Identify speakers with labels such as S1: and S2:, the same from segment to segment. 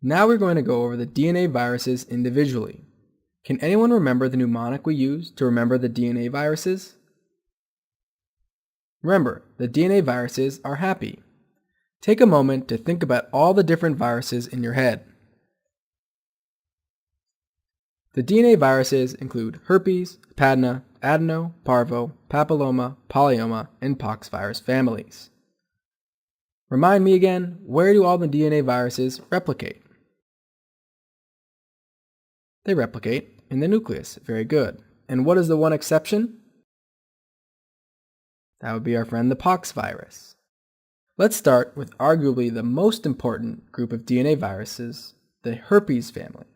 S1: Now we're going to go over the DNA viruses individually. Can anyone remember the mnemonic we used to remember the DNA viruses? Remember, the DNA viruses are happy. Take a moment to think about all the different viruses in your head. The DNA viruses include herpes, hepadina, adeno, parvo, papilloma, polyoma, and poxvirus families. Remind me again, where do all the DNA viruses replicate? They replicate in the nucleus. Very good. And what is the one exception? That would be our friend the poxvirus. Let's start with arguably the most important group of DNA viruses, the herpes family.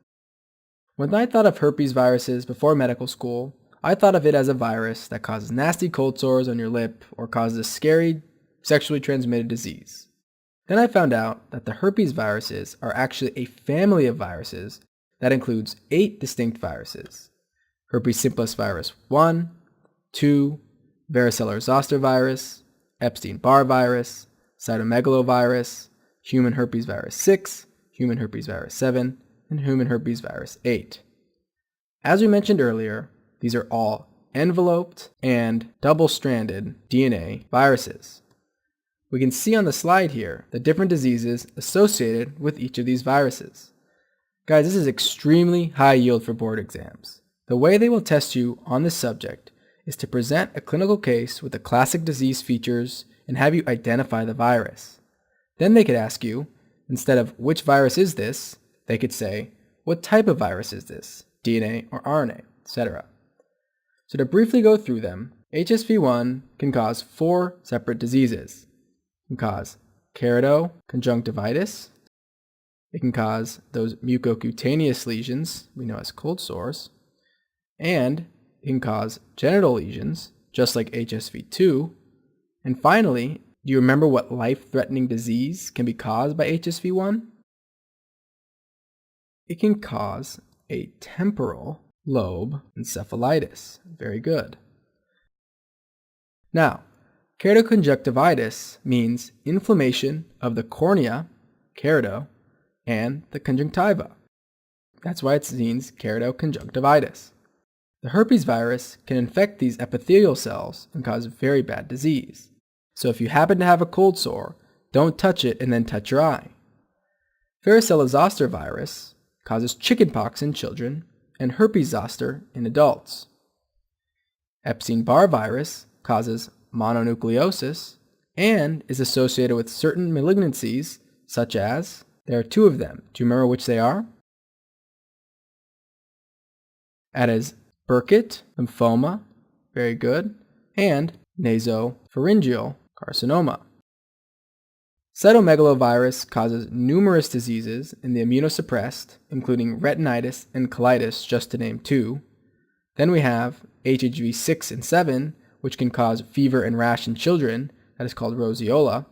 S1: When I thought of herpes viruses before medical school, I thought of it as a virus that causes nasty cold sores on your lip or causes a scary sexually transmitted disease. Then I found out that the herpes viruses are actually a family of viruses that includes 8 distinct viruses: herpes simplex virus 1, 2, varicella zoster virus, Epstein-Barr virus, cytomegalovirus, human herpes virus 6, human herpes virus 7, and human herpes virus 8. As we mentioned earlier, these are all enveloped and double-stranded DNA viruses. We can see on the slide here the different diseases associated with each of these viruses. Guys, this is extremely high yield for board exams. The way they will test you on this subject is to present a clinical case with the classic disease features and have you identify the virus. Then they could ask you, instead of which virus is this, they could say, what type of virus is this? DNA or RNA, etc. So to briefly go through them, HSV1 can cause 4 separate diseases. It can cause keratoconjunctivitis. It can cause those mucocutaneous lesions we know as cold sores. And it can cause genital lesions, just like HSV2. And finally, do you remember what life-threatening disease can be caused by HSV1? It can cause a temporal lobe encephalitis. Very good. Now, keratoconjunctivitis means inflammation of the cornea, kerato, and the conjunctiva. That's why it means keratoconjunctivitis. The herpes virus can infect these epithelial cells and cause very bad disease. So if you happen to have a cold sore, don't touch it and then touch your eye. Varicella zoster virus causes chickenpox in children and herpes zoster in adults. Epstein-Barr virus causes mononucleosis and is associated with certain malignancies, such as, there are 2 of them. Do you remember which they are? That is Burkitt lymphoma, very good, and nasopharyngeal carcinoma. Cytomegalovirus causes numerous diseases in the immunosuppressed, including retinitis and colitis, just to name 2. Then we have HHV 6 and 7, which can cause fever and rash in children, that is called roseola.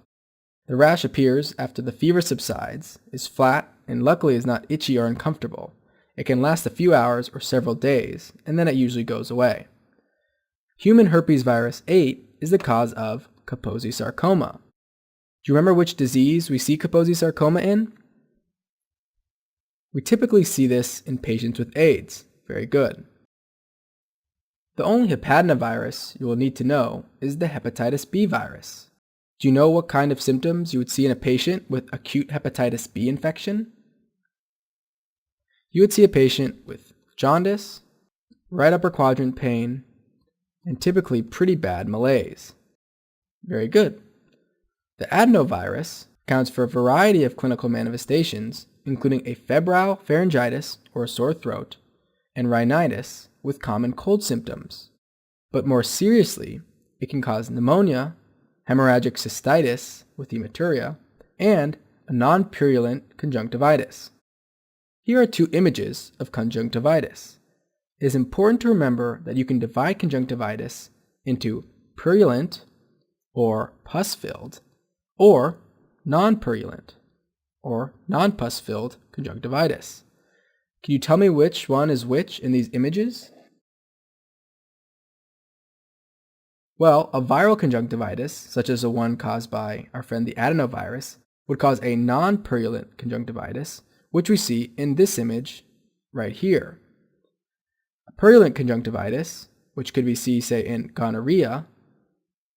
S1: The rash appears after the fever subsides, is flat, and luckily is not itchy or uncomfortable. It can last a few hours or several days, and then it usually goes away. Human herpes virus 8 is the cause of Kaposi sarcoma. Do you remember which disease we see Kaposi sarcoma in? We typically see this in patients with AIDS. Very good. The only hepadinavirus you will need to know is the hepatitis B virus. Do you know what kind of symptoms you would see in a patient with acute hepatitis B infection? You would see a patient with jaundice, right upper quadrant pain, and typically pretty bad malaise. Very good. The adenovirus accounts for a variety of clinical manifestations, including a febrile pharyngitis or a sore throat, and rhinitis with common cold symptoms. But more seriously, it can cause pneumonia, hemorrhagic cystitis with hematuria, and a non-purulent conjunctivitis. Here are 2 images of conjunctivitis. It is important to remember that you can divide conjunctivitis into purulent or pus-filled or non-purulent or non-pus-filled conjunctivitis. Can you tell me which one is which in these images? Well, a viral conjunctivitis, such as the one caused by our friend the adenovirus, would cause a non-purulent conjunctivitis, which we see in this image right here. A purulent conjunctivitis, which could be seen, say, in gonorrhea,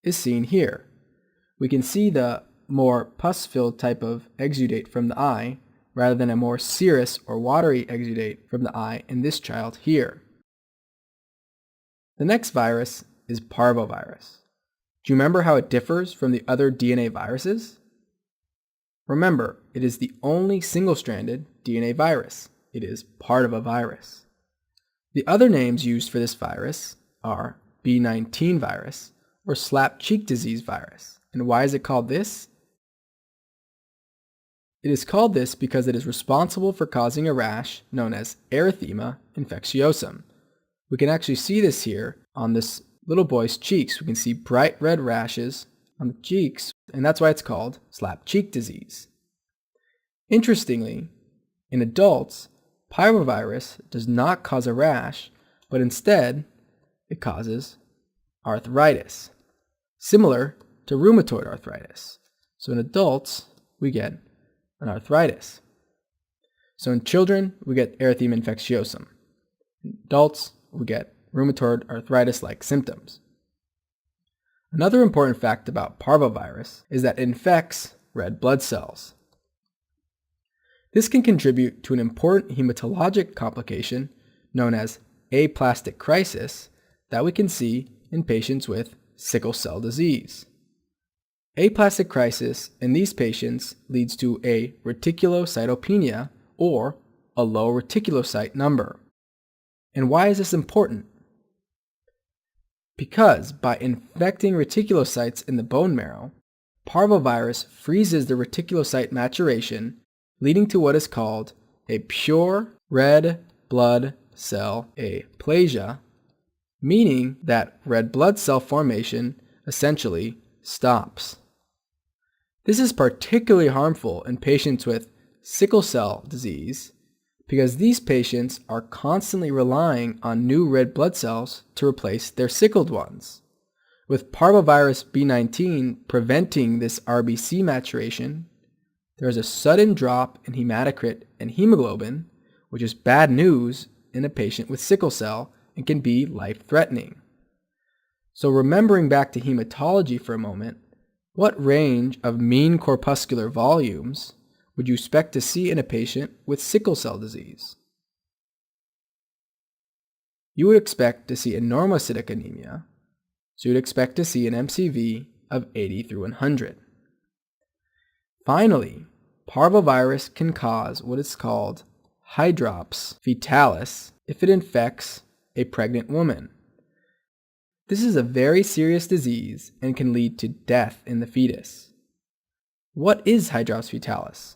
S1: is seen here. We can see the more pus-filled type of exudate from the eye rather than a more serous or watery exudate from the eye in this child here. The next virus is parvovirus. Do you remember how it differs from the other DNA viruses? Remember, it is the only single-stranded DNA virus. It is part of a virus. The other names used for this virus are B19 virus or slap cheek disease virus. And why is it called this? It is called this because it is responsible for causing a rash known as erythema infectiosum. We can actually see this here on this little boy's cheeks. We can see bright red rashes on the cheeks, and that's why it's called slap cheek disease. Interestingly, in adults, parvovirus does not cause a rash, but instead it causes arthritis, similar to rheumatoid arthritis. So in adults, we get an arthritis. So in children, we get erythema infectiosum. In adults, we get rheumatoid arthritis-like symptoms. Another important fact about parvovirus is that it infects red blood cells. This can contribute to an important hematologic complication known as aplastic crisis that we can see in patients with sickle cell disease. Aplastic crisis in these patients leads to a reticulocytopenia or a low reticulocyte number. And why is this important? Because by infecting reticulocytes in the bone marrow, parvovirus freezes the reticulocyte maturation, leading to what is called a pure red blood cell aplasia, meaning that red blood cell formation essentially stops. This is particularly harmful in patients with sickle cell disease because these patients are constantly relying on new red blood cells to replace their sickled ones. With parvovirus B19 preventing this RBC maturation, there is a sudden drop in hematocrit and hemoglobin, which is bad news in a patient with sickle cell and can be life-threatening. So remembering back to hematology for a moment, what range of mean corpuscular volumes would you expect to see in a patient with sickle cell disease? You would expect to see a normocytic anemia, so you'd expect to see an MCV of 80 through 100. Finally, parvovirus can cause what is called hydrops fetalis if it infects a pregnant woman. This is a very serious disease and can lead to death in the fetus. What is hydrops fetalis?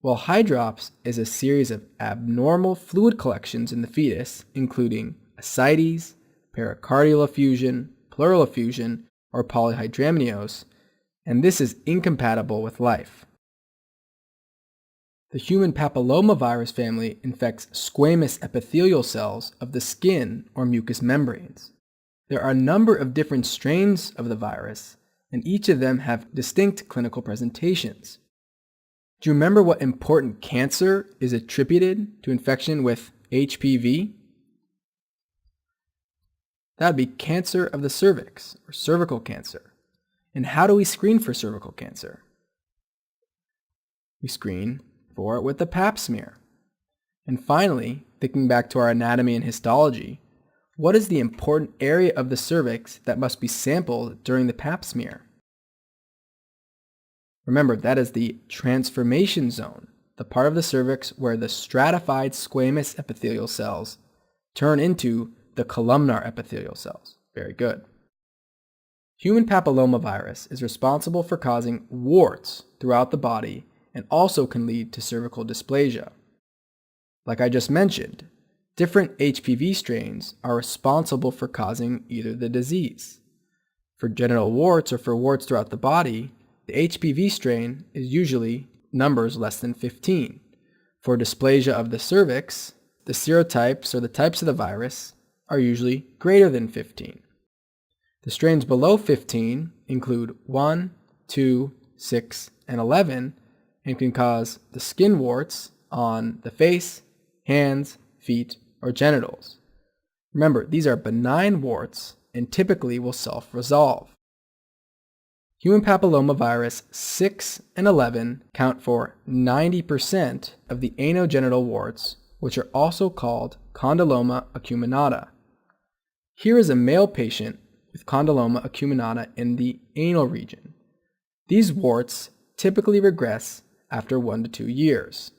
S1: Well, hydrops is a series of abnormal fluid collections in the fetus, including ascites, pericardial effusion, pleural effusion, or polyhydramnios, and this is incompatible with life. The human papillomavirus family infects squamous epithelial cells of the skin or mucous membranes. There are a number of different strains of the virus, and each of them have distinct clinical presentations. Do you remember what important cancer is attributed to infection with HPV? That would be cancer of the cervix, or cervical cancer. And how do we screen for cervical cancer? We screen for it with the pap smear. And finally, thinking back to our anatomy and histology, what is the important area of the cervix that must be sampled during the pap smear? Remember, that is the transformation zone, the part of the cervix where the stratified squamous epithelial cells turn into the columnar epithelial cells. Very good. Human papillomavirus is responsible for causing warts throughout the body and also can lead to cervical dysplasia. Like I just mentioned, different HPV strains are responsible for causing either the disease. For genital warts or for warts throughout the body, the HPV strain is usually numbers less than 15. For dysplasia of the cervix, the serotypes or the types of the virus are usually greater than 15. The strains below 15 include 1, 2, 6, and 11, and can cause the skin warts on the face, hands, feet, or genitals. Remember, these are benign warts and typically will self-resolve. Human papillomavirus 6 and 11 count for 90% of the anogenital warts, which are also called condyloma acuminata. Here is a male patient with condyloma acuminata in the anal region. These warts typically regress after 1 to 2 years.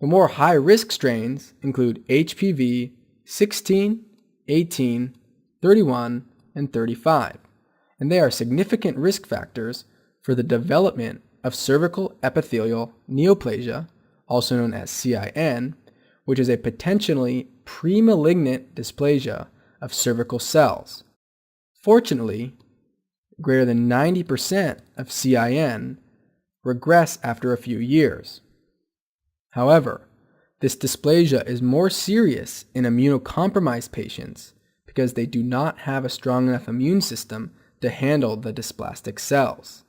S1: The more high-risk strains include HPV 16, 18, 31, and 35, and they are significant risk factors for the development of cervical epithelial neoplasia, also known as CIN, which is a potentially premalignant dysplasia of cervical cells. Fortunately, greater than 90% of CIN regress after a few years. However, this dysplasia is more serious in immunocompromised patients because they do not have a strong enough immune system to handle the dysplastic cells.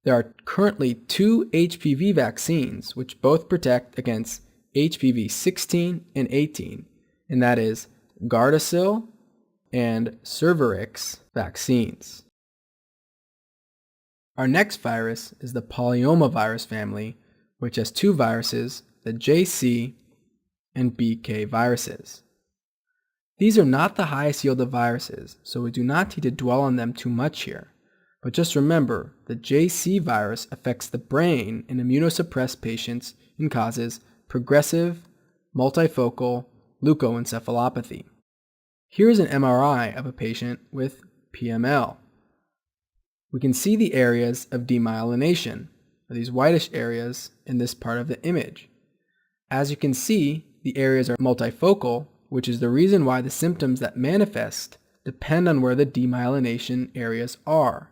S1: There are currently 2 HPV vaccines which both protect against HPV 16 and 18, and that is Gardasil and Cervarix vaccines. Our next virus is the polyomavirus family, which has 2 viruses, the JC and BK viruses. These are not the highest yield of viruses, so we do not need to dwell on them too much here. But just remember, the JC virus affects the brain in immunosuppressed patients and causes progressive, multifocal leukoencephalopathy. Here is an MRI of a patient with PML. We can see the areas of demyelination, or these whitish areas in this part of the image. As you can see, the areas are multifocal, which is the reason why the symptoms that manifest depend on where the demyelination areas are.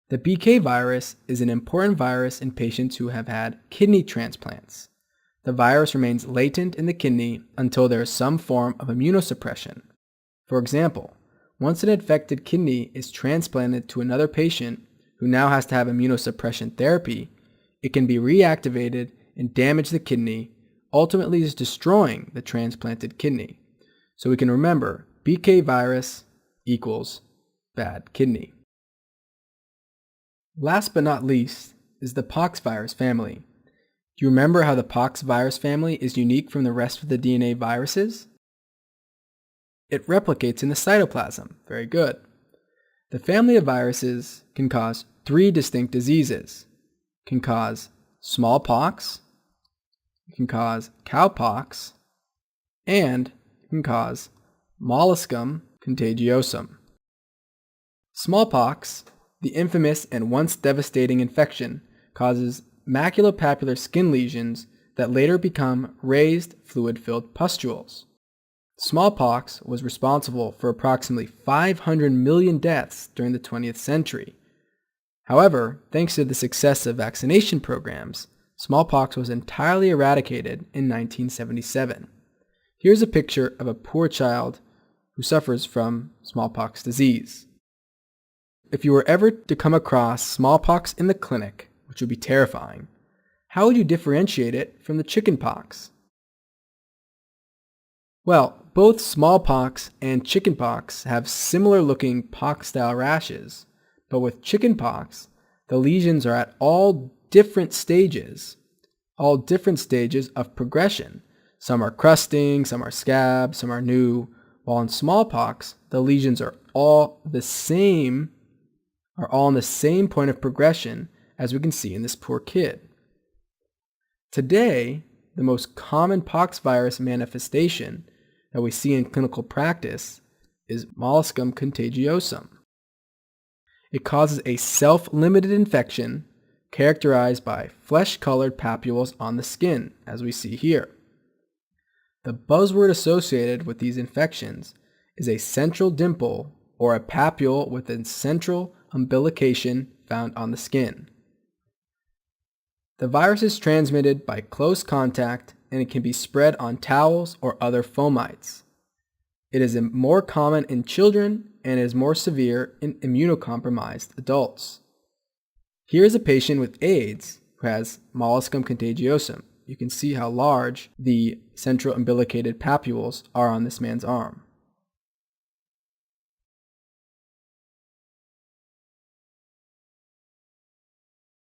S1: The BK virus is an important virus in patients who have had kidney transplants. The virus remains latent in the kidney until there is some form of immunosuppression. For example, once an infected kidney is transplanted to another patient who now has to have immunosuppression therapy, it can be reactivated and damage the kidney, ultimately is destroying the transplanted kidney. So we can remember BK virus equals bad kidney. Last but not least is the poxvirus family. Do you remember how the poxvirus family is unique from the rest of the DNA viruses? It replicates in the cytoplasm. Very good. The family of viruses can cause 3 distinct diseases. It can cause smallpox, it can cause cowpox, and it can cause molluscum contagiosum. Smallpox, the infamous and once devastating infection, causes maculopapular skin lesions that later become raised fluid-filled pustules. Smallpox was responsible for approximately 500 million deaths during the 20th century. However, thanks to the success of vaccination programs, smallpox was entirely eradicated in 1977. Here's a picture of a poor child who suffers from smallpox disease. If you were ever to come across smallpox in the clinic, which would be terrifying, how would you differentiate it from the chickenpox? Well, both smallpox and chickenpox have similar looking pox-style rashes, but with chickenpox, the lesions are at all different stages of progression. Some are crusting, some are scabs, some are new, while in smallpox, the lesions are all on the same point of progression, as we can see in this poor kid. Today, the most common poxvirus manifestation that we see in clinical practice is molluscum contagiosum. It causes a self-limited infection characterized by flesh-colored papules on the skin, as we see here. The buzzword associated with these infections is a central dimple or a papule with a central umbilication found on the skin. The virus is transmitted by close contact and it can be spread on towels or other fomites. It is more common in children and is more severe in immunocompromised adults. Here is a patient with AIDS who has molluscum contagiosum. You can see how large the central umbilicated papules are on this man's arm.